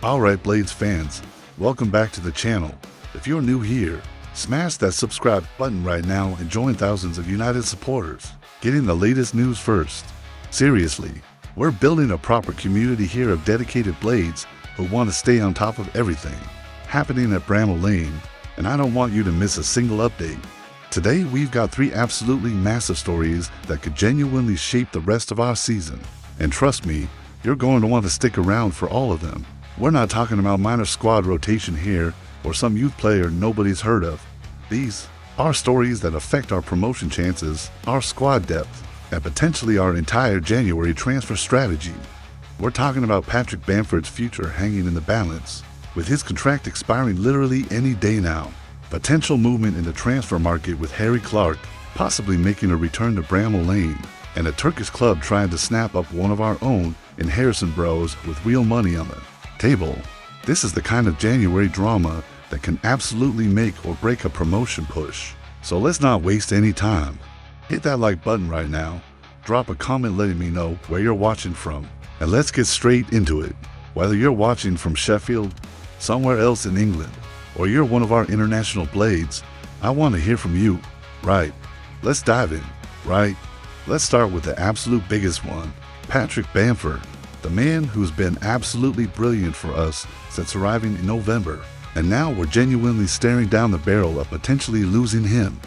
Alright Blades fans, welcome back to the channel. If you're new here, smash that subscribe button right now and join thousands of United supporters, getting the latest news first. Seriously, we're building a proper community here of dedicated Blades who want to stay on top of everything happening at Bramall Lane, and I don't want you to miss a single update. Today we've got 3 absolutely massive stories that could genuinely shape the rest of our season. And trust me, you're going to want to stick around for all of them. We're not talking about minor squad rotation here or some youth player nobody's heard of. These are stories that affect our promotion chances, our squad depth, and potentially our entire January transfer strategy. We're talking about Patrick Bamford's future hanging in the balance, with his contract expiring literally any day now. Potential movement in the transfer market with Harry Clark possibly making a return to Bramall Lane, and a Turkish club trying to snap up one of our own in Burrows with real money on the table. This is the kind of January drama that can absolutely make or break a promotion push. So let's not waste any time. Hit that like button right now, drop a comment letting me know where you're watching from, and let's get straight into it. Whether you're watching from Sheffield, somewhere else in England, or you're one of our international Blades, I want to hear from you. Right, let's dive in. Right, let's start with the absolute biggest one, Patrick Bamford, the man who's been absolutely brilliant for us since arriving in November, and now we're genuinely staring down the barrel of potentially losing him.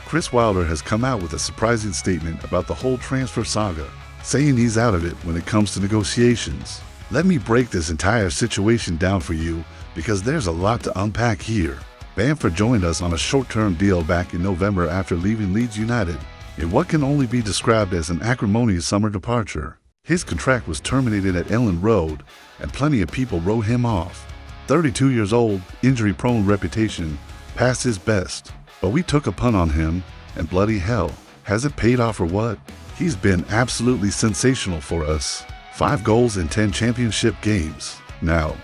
Chris Wilder has come out with a surprising statement about the whole transfer saga, saying he's out of it when it comes to negotiations. Let me break this entire situation down for you because there's a lot to unpack here. Bamford joined us on a short-term deal back in November after leaving Leeds United, in what can only be described as an acrimonious summer departure. His contract was terminated at Ellen Road, and plenty of people wrote him off. 32 years old, injury-prone reputation, past his best. But we took a punt on him, and bloody hell, has it paid off or what? He's been absolutely sensational for us. 5 goals in 10 championship games. Now,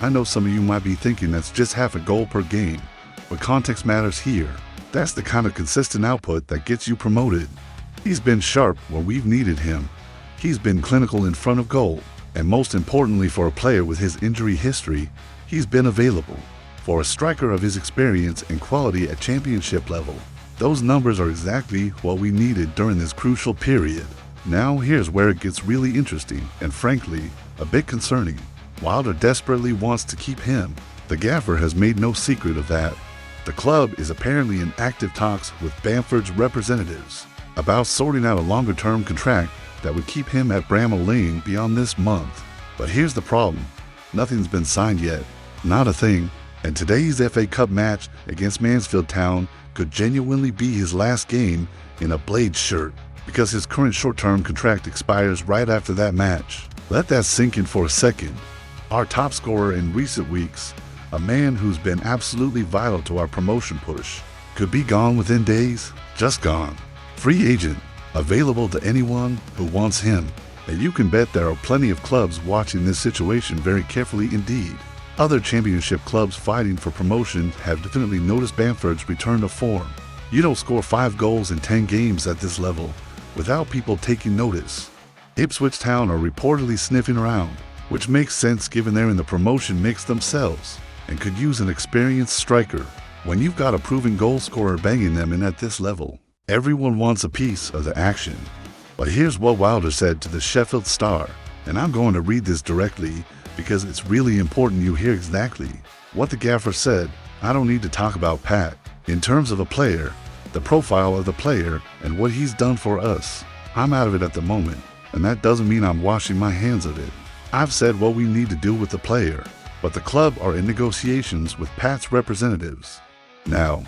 I know some of you might be thinking that's just half a goal per game, but context matters here. That's the kind of consistent output that gets you promoted. He's been sharp when we've needed him. He's been clinical in front of goal, and most importantly for a player with his injury history, he's been available. For a striker of his experience and quality at championship level, those numbers are exactly what we needed during this crucial period. Now here's where it gets really interesting and frankly, a bit concerning. Wilder desperately wants to keep him. The gaffer has made no secret of that. The club is apparently in active talks with Bamford's representatives about sorting out a longer-term contract that would keep him at Bramall Lane beyond this month. But here's the problem. Nothing's been signed yet. Not a thing. And today's FA Cup match against Mansfield Town could genuinely be his last game in a Blades shirt, because his current short-term contract expires right after that match. Let that sink in for a second. Our top scorer in recent weeks, a man who's been absolutely vital to our promotion push, could be gone within days. Just gone. Free agent. Available to anyone who wants him. And you can bet there are plenty of clubs watching this situation very carefully indeed. Other championship clubs fighting for promotion have definitely noticed Bamford's return to form. You don't score 5 goals in 10 games at this level without people taking notice. Ipswich Town are reportedly sniffing around, which makes sense given they're in the promotion mix themselves and could use an experienced striker. When you've got a proven goal scorer banging them in at this level, everyone wants a piece of the action. But here's what Wilder said to the Sheffield Star, and I'm going to read this directly because it's really important you hear exactly what the gaffer said. I don't need to talk about Pat. In terms of a player, the profile of the player and what he's done for us, I'm out of it at the moment, and that doesn't mean I'm washing my hands of it. I've said what we need to do with the player, but the club are in negotiations with Pat's representatives. Now,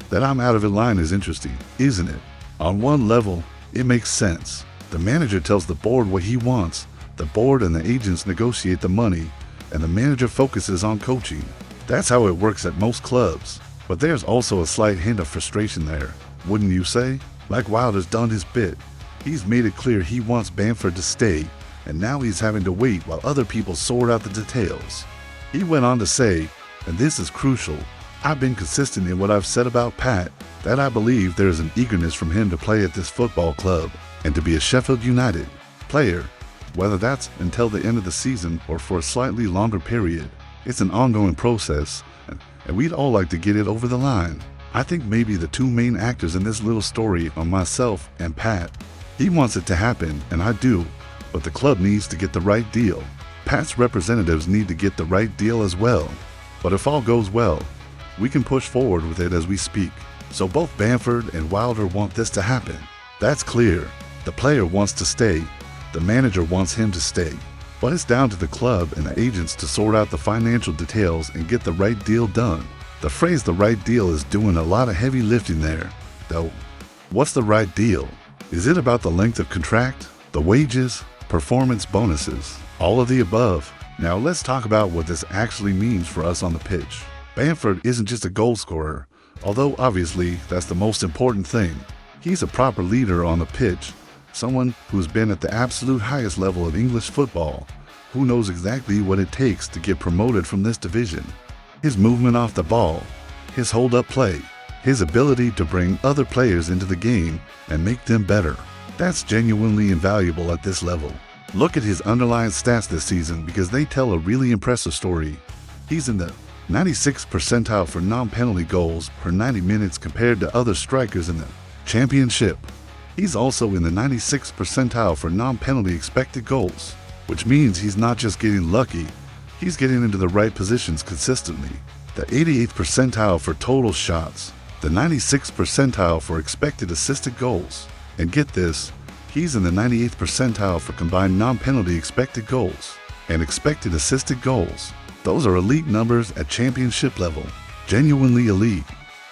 that I'm out of it line is interesting, isn't it? On one level, it makes sense. The manager tells the board what he wants, the board and the agents negotiate the money, and the manager focuses on coaching. That's how it works at most clubs. But there's also a slight hint of frustration there, wouldn't you say? Like Wilder's done his bit. He's made it clear he wants Bamford to stay, and now he's having to wait while other people sort out the details. He went on to say, and this is crucial, I've been consistent in what I've said about Pat, that I believe there is an eagerness from him to play at this football club and to be a Sheffield United player, whether that's until the end of the season or for a slightly longer period. It's an ongoing process, and we'd all like to get it over the line. I think maybe the two main actors in this little story are myself and Pat. He wants it to happen, and I do, but the club needs to get the right deal. Pat's representatives need to get the right deal as well. But if all goes well, we can push forward with it as we speak. So both Bamford and Wilder want this to happen. That's clear. The player wants to stay. The manager wants him to stay. But it's down to the club and the agents to sort out the financial details and get the right deal done. The phrase "the right deal" is doing a lot of heavy lifting there, though. What's the right deal? Is it about the length of contract, the wages, performance bonuses, all of the above? Now let's talk about what this actually means for us on the pitch. Bamford isn't just a goal scorer, although obviously that's the most important thing. He's a proper leader on the pitch, someone who's been at the absolute highest level of English football, who knows exactly what it takes to get promoted from this division. His movement off the ball, his hold-up play, his ability to bring other players into the game and make them better. That's genuinely invaluable at this level. Look at his underlying stats this season because they tell a really impressive story. He's in the 96th percentile for non-penalty goals per 90 minutes compared to other strikers in the Championship. He's also in the 96th percentile for non-penalty expected goals, which means he's not just getting lucky, he's getting into the right positions consistently. The 88th percentile for total shots, the 96th percentile for expected assisted goals, and get this, he's in the 98th percentile for combined non-penalty expected goals and expected assisted goals. Those are elite numbers at championship level, genuinely elite.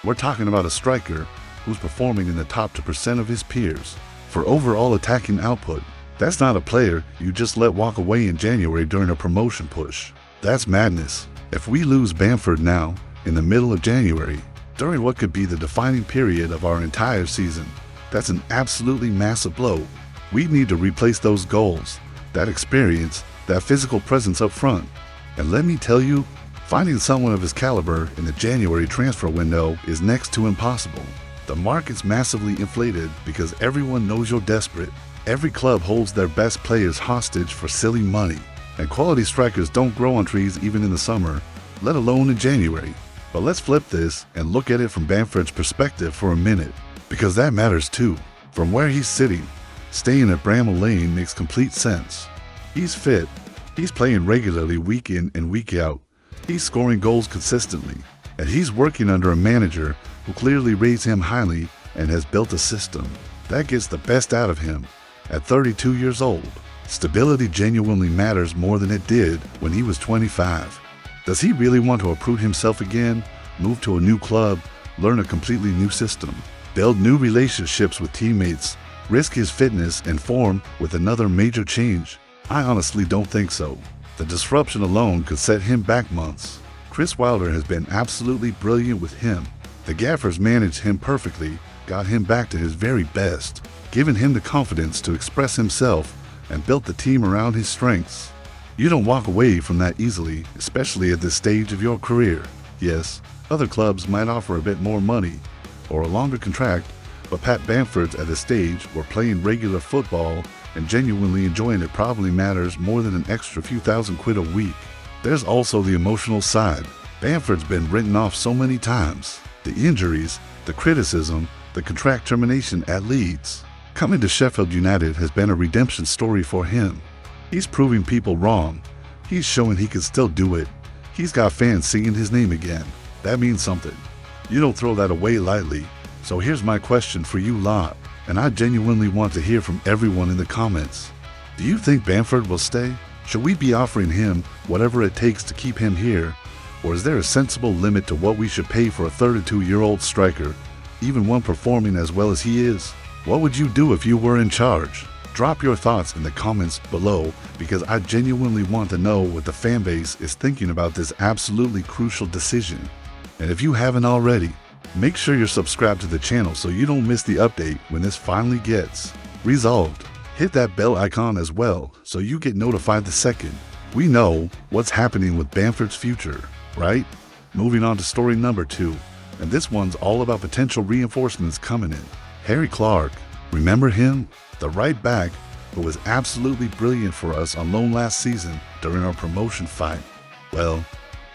We're talking about a striker who's performing in the top 2% of his peers. For overall attacking output, that's not a player you just let walk away in January during a promotion push. That's madness. If we lose Bamford now, in the middle of January, during what could be the defining period of our entire season, that's an absolutely massive blow. We need to replace those goals, that experience, that physical presence up front. And let me tell you, finding someone of his caliber in the January transfer window is next to impossible. The market's massively inflated because everyone knows you're desperate. Every club holds their best players hostage for silly money. And quality strikers don't grow on trees even in the summer, let alone in January. But let's flip this and look at it from Bamford's perspective for a minute, because that matters too. From where he's sitting, staying at Bramall Lane makes complete sense. He's fit, he's playing regularly week in and week out, he's scoring goals consistently, and he's working under a manager who clearly rates him highly and has built a system that gets the best out of him. At 32 years old, stability genuinely matters more than it did when he was 25. Does he really want to uproot himself again, move to a new club, learn a completely new system, build new relationships with teammates, risk his fitness and form with another major change? I honestly don't think so. The disruption alone could set him back months. Chris Wilder has been absolutely brilliant with him. The Gaffers managed him perfectly, got him back to his very best, given him the confidence to express himself, and built the team around his strengths. You don't walk away from that easily, especially at this stage of your career. Yes, other clubs might offer a bit more money or a longer contract, but Pat Bamford's at a stage where playing regular football and genuinely enjoying it probably matters more than an extra few £1,000 a week. There's also the emotional side. Bamford's been written off so many times. The injuries, the criticism, the contract termination at Leeds. Coming to Sheffield United has been a redemption story for him. He's proving people wrong. He's showing he can still do it. He's got fans singing his name again. That means something. You don't throw that away lightly. So here's my question for you lot, and I genuinely want to hear from everyone in the comments. Do you think Bamford will stay? Should we be offering him whatever it takes to keep him here? Or is there a sensible limit to what we should pay for a 32-year-old striker, even one performing as well as he is? What would you do if you were in charge? Drop your thoughts in the comments below because I genuinely want to know what the fan base is thinking about this absolutely crucial decision. And if you haven't already, make sure you're subscribed to the channel so you don't miss the update when this finally gets resolved. Hit that bell icon as well so you get notified the second we know what's happening with Bamford's future, right? Moving on to story number 2, and this one's all about potential reinforcements coming in. Harry Clark, remember him? The right back who was absolutely brilliant for us on loan last season during our promotion fight. Well,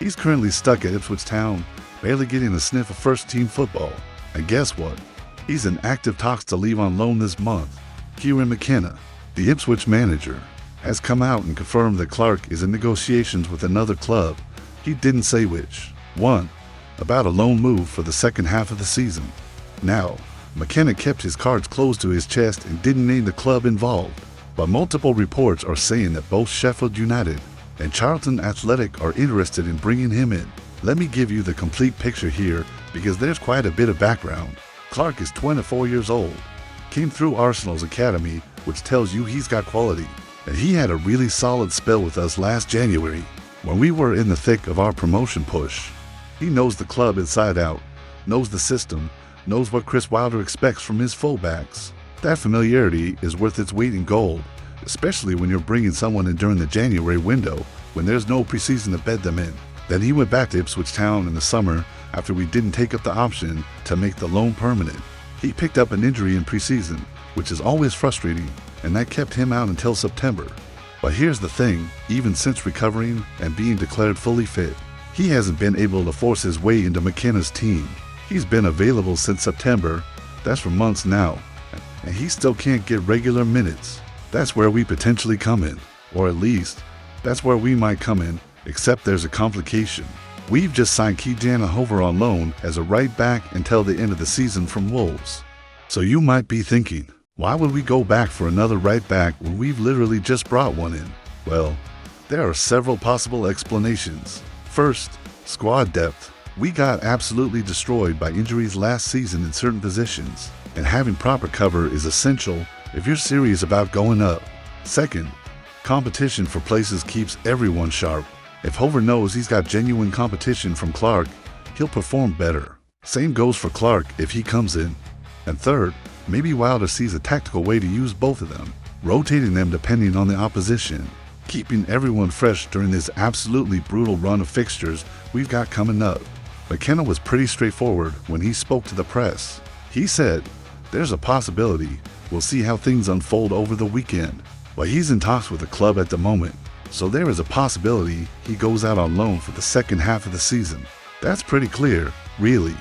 He's currently stuck at Ipswich Town, barely getting a sniff of first-team football. And guess what? He's in active talks to leave on loan this month. Kieran McKenna, the Ipswich manager, has come out and confirmed that Clark is in negotiations with another club. He didn't say which. One, about a loan move for the second half of the season. Now, McKenna kept his cards close to his chest and didn't name the club involved, but multiple reports are saying that both Sheffield United and Charlton Athletic are interested in bringing him in. Let me give you the complete picture here because there's quite a bit of background. Clark is 24 years old, came through Arsenal's academy, which tells you he's got quality, and he had a really solid spell with us last January when we were in the thick of our promotion push. He knows the club inside out, knows the system, knows what Chris Wilder expects from his fullbacks. That familiarity is worth its weight in gold, especially when you're bringing someone in during the January window when there's no preseason to bed them in. Then he went back to Ipswich Town in the summer after we didn't take up the option to make the loan permanent. He picked up an injury in preseason, which is always frustrating, and that kept him out until September. But here's the thing, even since recovering and being declared fully fit, he hasn't been able to force his way into McKenna's team. He's been available since September, that's for months now, and he still can't get regular minutes. That's where we potentially come in, or at least, that's where we might come in, except there's a complication. We've just signed Kijana Hover on loan as a right back until the end of the season from Wolves. So you might be thinking, why would we go back for another right back when we've literally just brought one in? Well, there are several possible explanations. First, squad depth. We got absolutely destroyed by injuries last season in certain positions, and having proper cover is essential if you're serious about going up. Second, competition for places keeps everyone sharp. If Hover knows he's got genuine competition from Clark, he'll perform better. Same goes for Clark if he comes in. And third, maybe Wilder sees a tactical way to use both of them, rotating them depending on the opposition, keeping everyone fresh during this absolutely brutal run of fixtures we've got coming up. McKenna was pretty straightforward when he spoke to the press. He said, "There's a possibility. We'll see how things unfold over the weekend." But he's in talks with the club at the moment, so there is a possibility he goes out on loan for the second half of the season. That's pretty clear, really.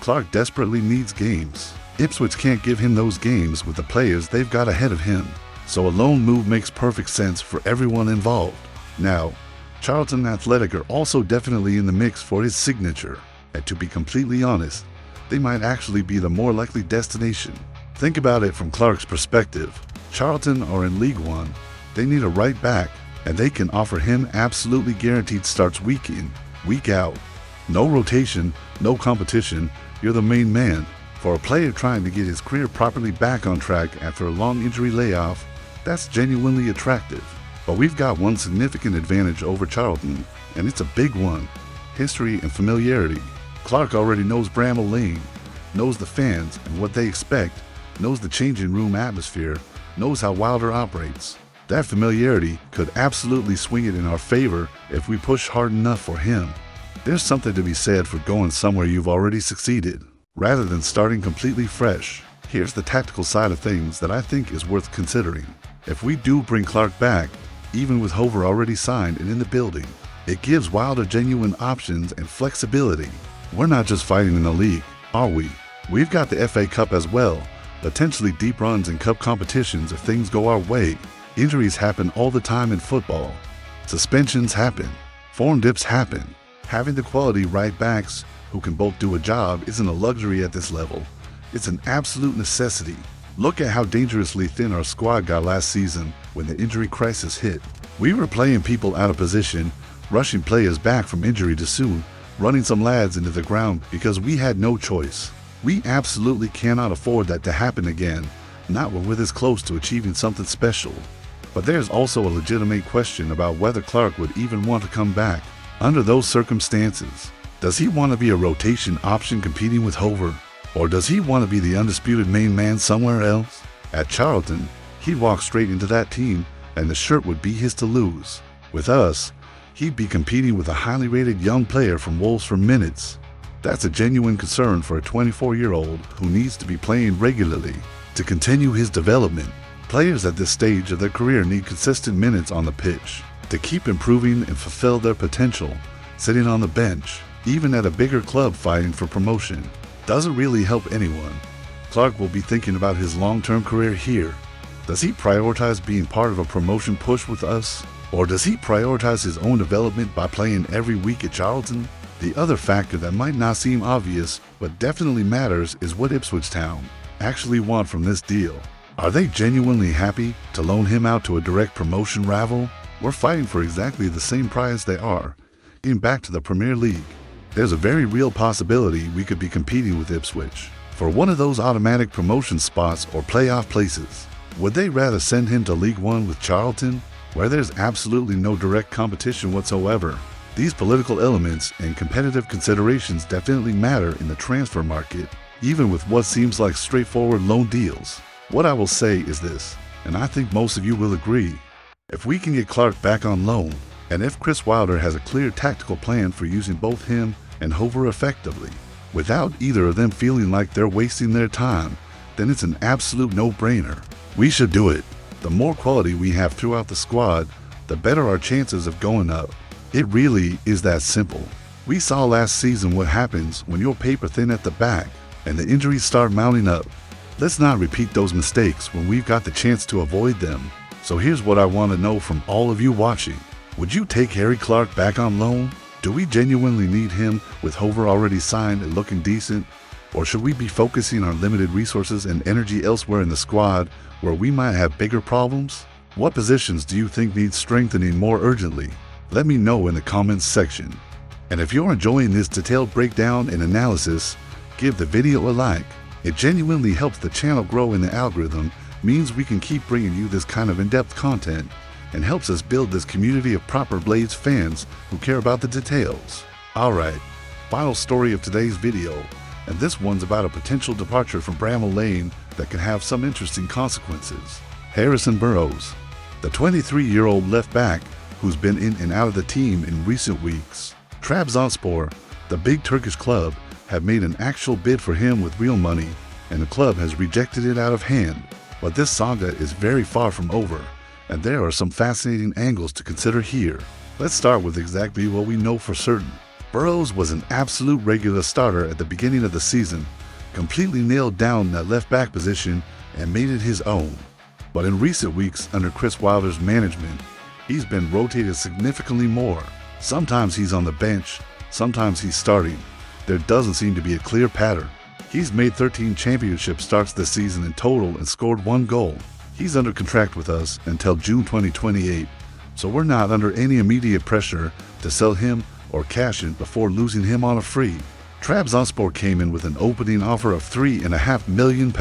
Clark desperately needs games. Ipswich can't give him those games with the players they've got ahead of him, so a loan move makes perfect sense for everyone involved. Now, Charlton Athletic are also definitely in the mix for his signature, and to be completely honest, they might actually be the more likely destination. Think about it from Clark's perspective. Charlton are in League One, they need a right back, and they can offer him absolutely guaranteed starts week in, week out. No rotation, no competition, you're the main man. For a player trying to get his career properly back on track after a long injury layoff, that's genuinely attractive. But we've got one significant advantage over Charlton, and it's a big one: history and familiarity. Clark already knows Bramall Lane, knows the fans and what they expect, knows the changing room atmosphere, knows how Wilder operates. That familiarity could absolutely swing it in our favor if we push hard enough for him. There's something to be said for going somewhere you've already succeeded, rather than starting completely fresh. Here's the tactical side of things that I think is worth considering. If we do bring Clark back, even with Hover already signed and in the building, it gives Wilder genuine options and flexibility. We're not just fighting in the league, are we? We've got the FA Cup as well, potentially deep runs in cup competitions if things go our way. Injuries happen all the time in football. Suspensions happen. Form dips happen. Having the quality right backs who can both do a job isn't a luxury at this level. It's an absolute necessity. Look at how dangerously thin our squad got last season when the injury crisis hit. We were playing people out of position, rushing players back from injury too soon, running some lads into the ground because we had no choice. We absolutely cannot afford that to happen again, not when we're this close to achieving something special. But there's also a legitimate question about whether Clark would even want to come back. Under those circumstances, does he want to be a rotation option competing with Hover? Or does he want to be the undisputed main man somewhere else? At Charlton, he'd walk straight into that team and the shirt would be his to lose. With us, he'd be competing with a highly rated young player from Wolves for minutes. That's a genuine concern for a 24-year-old who needs to be playing regularly to continue his development. Players at this stage of their career need consistent minutes on the pitch to keep improving and fulfill their potential. sitting on the bench, even at a bigger club fighting for promotion, doesn't really help anyone. Clark will be thinking about his long-term career here. Does he prioritize being part of a promotion push with us? Or does he prioritize his own development by playing every week at Charlton? The other factor that might not seem obvious, but definitely matters, is what Ipswich Town actually want from this deal. Are they genuinely happy to loan him out to a direct promotion rival? We're fighting for exactly the same prize they are, getting back to the Premier League. There's a very real possibility we could be competing with Ipswich for one of those automatic promotion spots or playoff places. Would they rather send him to League One with Charlton, where there's absolutely no direct competition whatsoever? These political elements and competitive considerations definitely matter in the transfer market, even with what seems like straightforward loan deals. What I will say is this, and I think most of you will agree: if we can get Clark back on loan, and if Chris Wilder has a clear tactical plan for using both him and Hover effectively, without either of them feeling like they're wasting their time, then it's an absolute no-brainer. We should do it. The more quality we have throughout the squad, the better our chances of going up. It really is that simple. We saw last season what happens when you're paper thin at the back and the injuries start mounting up. Let's not repeat those mistakes when we've got the chance to avoid them. So here's what I want to know from all of you watching. Would you take Harry Clark back on loan? Do we genuinely need him with Hover already signed and looking decent? Or should we be focusing our limited resources and energy elsewhere in the squad where we might have bigger problems? What positions do you think need strengthening more urgently? Let me know in the comments section. And if you're enjoying this detailed breakdown and analysis, give the video a like. It genuinely helps the channel grow in the algorithm, means we can keep bringing you this kind of in-depth content, and helps us build this community of proper Blades fans who care about the details. Alright, final story of today's video, and this one's about a potential departure from Bramall Lane that can have some interesting consequences. Harrison Burrows, the 23-year-old left back who's been in and out of the team in recent weeks. Trabzonspor, the big Turkish club, have made an actual bid for him with real money, and the club has rejected it out of hand. But this saga is very far from over, and there are some fascinating angles to consider here. Let's start with exactly what we know for certain. Burrows was an absolute regular starter at the beginning of the season, completely nailed down that left back position and made it his own. But in recent weeks under Chris Wilder's management, he's been rotated significantly more. Sometimes he's on the bench, sometimes he's starting. There doesn't seem to be a clear pattern. He's made 13 championship starts this season in total and scored 1 goal. He's under contract with us until June 2028, so we're not under any immediate pressure to sell him or cash in before losing him on a free. Trabzonspor came in with an opening offer of £3.5 million.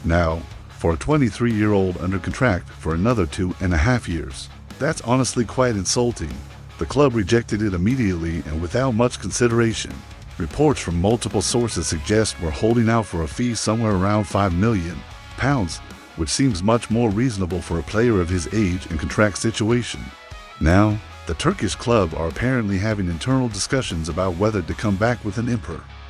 Now, for a 23-year-old under contract for another 2.5 years. That's honestly quite insulting. The club rejected it immediately and without much consideration. Reports from multiple sources suggest we're holding out for a fee somewhere around £5 million, which seems much more reasonable for a player of his age and contract situation. Now, the Turkish club are apparently having internal discussions about whether to come back with an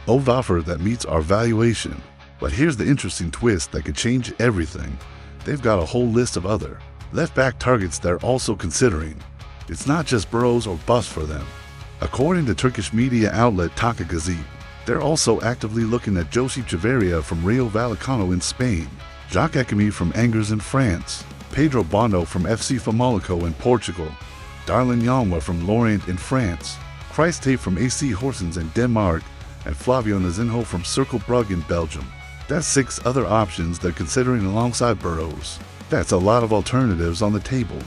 offer that meets our valuation. But here's the interesting twist that could change everything. They've got a whole list of other left-back targets they're also considering. It's not just Burrows or bust for them. According to Turkish media outlet Taka Gazete, they're also actively looking at Josip Chavarria from Rayo Vallecano in Spain, Jacques Ekimi from Angers in France, Pedro Bono from FC Famalicão in Portugal, Darlin Yanwa from Lorient in France, Christ Tate from AC Horsens in Denmark, and Flavio Nazinho from Cercle Brugge in Belgium. That's 6 other options they're considering alongside Burrows. That's a lot of alternatives on the table.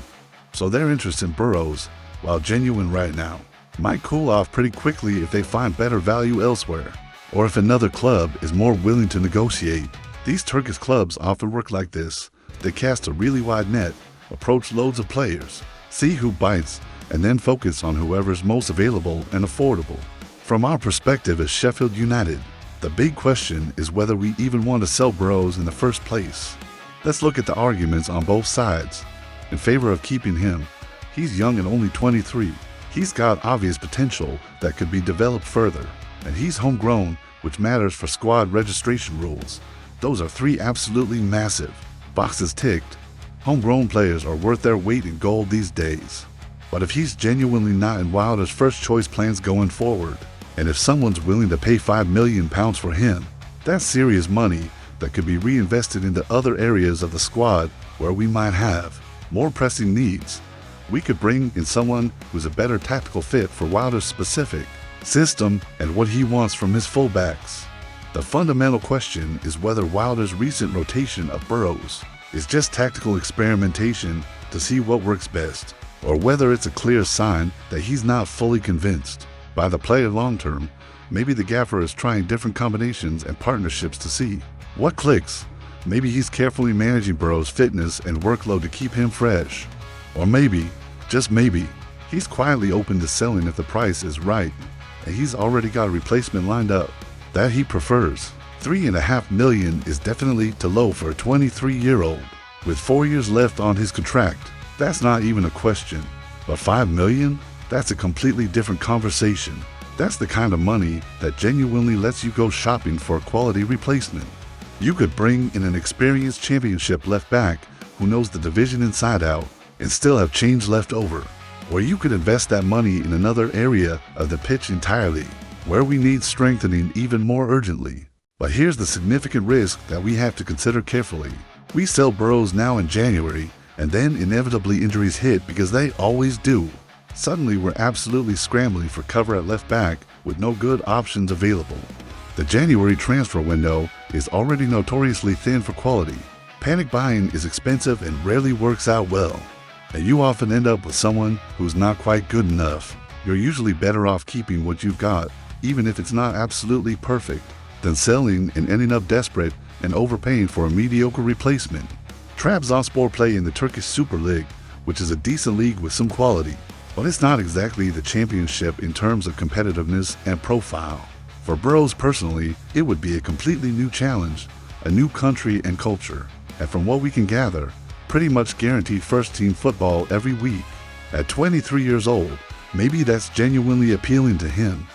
So their interest in Burrows, while genuine right now, might cool off pretty quickly if they find better value elsewhere, or if another club is more willing to negotiate. These Turkish clubs often work like this. They cast a really wide net, approach loads of players, see who bites, and then focus on whoever's most available and affordable. From our perspective as Sheffield United, the big question is whether we even want to sell Burrows in the first place. Let's look at the arguments on both sides. In favor of keeping him, he's young and only 23. He's got obvious potential that could be developed further, and he's homegrown, which matters for squad registration rules. Those are 3 absolutely massive boxes ticked. Homegrown players are worth their weight in gold these days. But if he's genuinely not in Wilder's first choice plans going forward, and if someone's willing to pay £5 million for him, that's serious money that could be reinvested into other areas of the squad where we might have more pressing needs. We could bring in someone who's a better tactical fit for Wilder's specific system and what he wants from his fullbacks. The fundamental question is whether Wilder's recent rotation of Burrows is just tactical experimentation to see what works best, or whether it's a clear sign that he's not fully convinced by the player long term. Maybe the gaffer is trying different combinations and partnerships to see what clicks. Maybe he's carefully managing Burrows' fitness and workload to keep him fresh. Or maybe, just maybe, he's quietly open to selling if the price is right, and he's already got a replacement lined up that he prefers. $3.5 million is definitely too low for a 23-year-old with 4 years left on his contract. That's not even a question. But $5 million? That's a completely different conversation. That's the kind of money that genuinely lets you go shopping for a quality replacement. You could bring in an experienced championship left back who knows the division inside out and still have change left over. Or you could invest that money in another area of the pitch entirely, where we need strengthening even more urgently. But here's the significant risk that we have to consider carefully. We sell Burrows now in January, and then inevitably injuries hit because they always do. Suddenly we're absolutely scrambling for cover at left back with no good options available. The January transfer window is already notoriously thin for quality. Panic buying is expensive and rarely works out well, and you often end up with someone who's not quite good enough. You're usually better off keeping what you've got, even if it's not absolutely perfect, than selling and ending up desperate and overpaying for a mediocre replacement. Trabzonspor play in the Turkish Super League, which is a decent league with some quality, but it's not exactly the championship in terms of competitiveness and profile. For Burrows personally, it would be a completely new challenge, a new country and culture, and from what we can gather, pretty much guaranteed first-team football every week. At 23 years old, maybe that's genuinely appealing to him.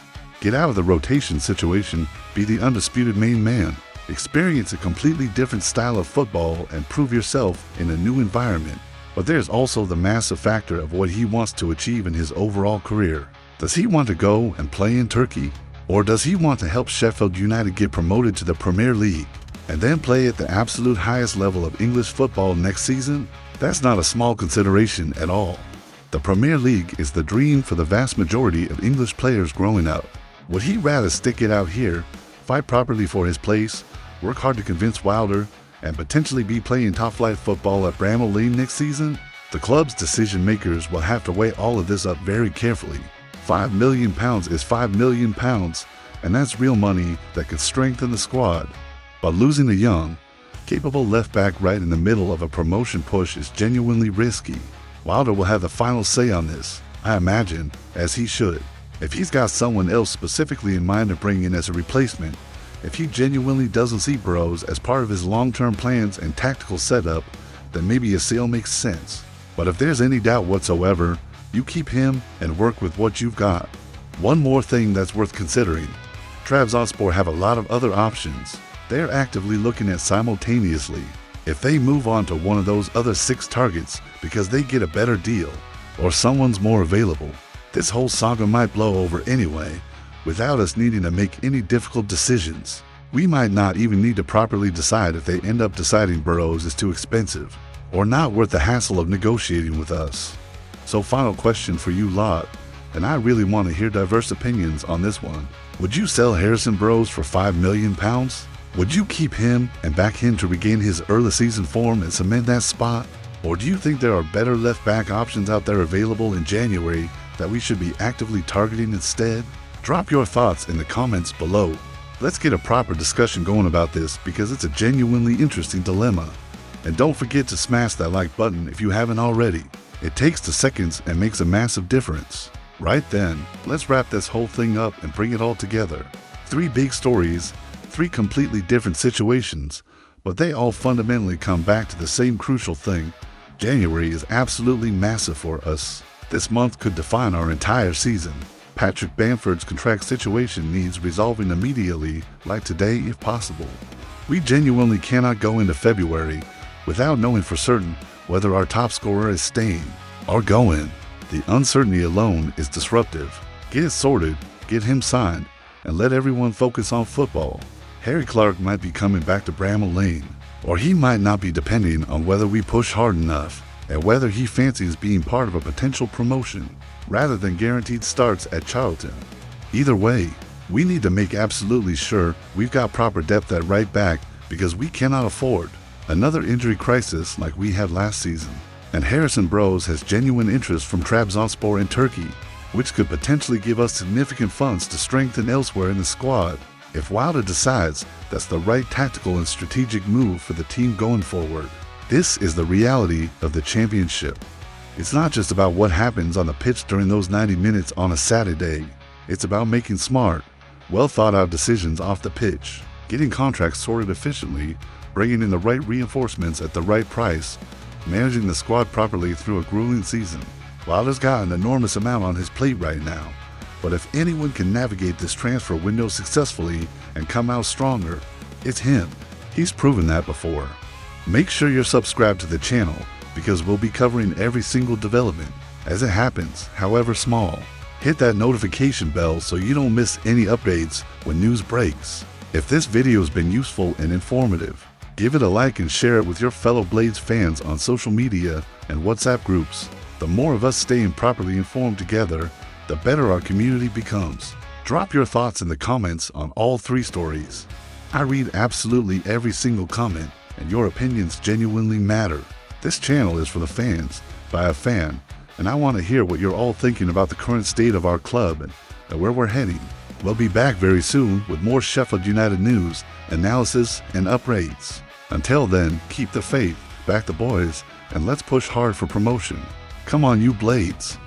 Get out of the rotation situation, be the undisputed main man, experience a completely different style of football and prove yourself in a new environment. But there's also the massive factor of what he wants to achieve in his overall career. Does he want to go and play in Turkey? Or does he want to help Sheffield United get promoted to the Premier League and then play at the absolute highest level of English football next season? That's not a small consideration at all. The Premier League is the dream for the vast majority of English players growing up. Would he rather stick it out here, fight properly for his place, work hard to convince Wilder, and potentially be playing top-flight football at Bramall Lane next season? The club's decision makers will have to weigh all of this up very carefully. £5 million is £5 million, and that's real money that could strengthen the squad. But losing a young, capable left-back right in the middle of a promotion push is genuinely risky. Wilder will have the final say on this, I imagine, as he should. If he's got someone else specifically in mind to bring in as a replacement, if he genuinely doesn't see Burrows as part of his long-term plans and tactical setup, then maybe a sale makes sense. But if there's any doubt whatsoever, you keep him and work with what you've got. One more thing that's worth considering. Trabzonspor have a lot of other options they're actively looking at simultaneously. If they move on to one of those other 6 targets because they get a better deal, or someone's more available, this whole saga might blow over anyway, without us needing to make any difficult decisions. We might not even need to properly decide if they end up deciding Burrows is too expensive, or not worth the hassle of negotiating with us. So final question for you lot, and I really want to hear diverse opinions on this one. Would you sell Harrison Burrows for £5 million? Would you keep him and back him to regain his early season form and cement that spot? Or do you think there are better left-back options out there available in January that we should be actively targeting instead? Drop your thoughts in the comments below. Let's get a proper discussion going about this because it's a genuinely interesting dilemma. And don't forget to smash that like button if you haven't already. It takes 2 seconds and makes a massive difference. Right then, let's wrap this whole thing up and bring it all together. 3 big stories, 3 completely different situations, but they all fundamentally come back to the same crucial thing. January is absolutely massive for us. This month could define our entire season. Patrick Bamford's contract situation needs resolving immediately, like today if possible. We genuinely cannot go into February without knowing for certain whether our top scorer is staying or going. The uncertainty alone is disruptive. Get it sorted, get him signed, and let everyone focus on football. Harry Clark might be coming back to Bramall Lane, or he might not be, depending on whether we push hard enough and whether he fancies being part of a potential promotion rather than guaranteed starts at Charlton. Either way, we need to make absolutely sure we've got proper depth at right back, because we cannot afford another injury crisis like we had last season. And Harrison Burrows has genuine interest from Trabzonspor in Turkey, which could potentially give us significant funds to strengthen elsewhere in the squad if Wilder decides that's the right tactical and strategic move for the team going forward. This is the reality of the championship. It's not just about what happens on the pitch during those 90 minutes on a Saturday. It's about making smart, well thought out decisions off the pitch, getting contracts sorted efficiently, bringing in the right reinforcements at the right price, managing the squad properly through a grueling season. Wilder's got an enormous amount on his plate right now, but if anyone can navigate this transfer window successfully and come out stronger, it's him. He's proven that before. Make sure you're subscribed to the channel, because we'll be covering every single development as it happens, however small. Hit that notification bell so you don't miss any updates when news breaks. If this video has been useful and informative, give it a like and share it with your fellow Blades fans on social media and WhatsApp groups. The more of us staying properly informed together, the better our community becomes. Drop your thoughts in the comments on all 3 stories. I read absolutely every single comment, and your opinions genuinely matter. This channel is for the fans, by a fan, and I want to hear what you're all thinking about the current state of our club and where we're heading. We'll be back very soon with more Sheffield United news, analysis, and upgrades. Until then, keep the faith, back the boys, and let's push hard for promotion. Come on, you Blades.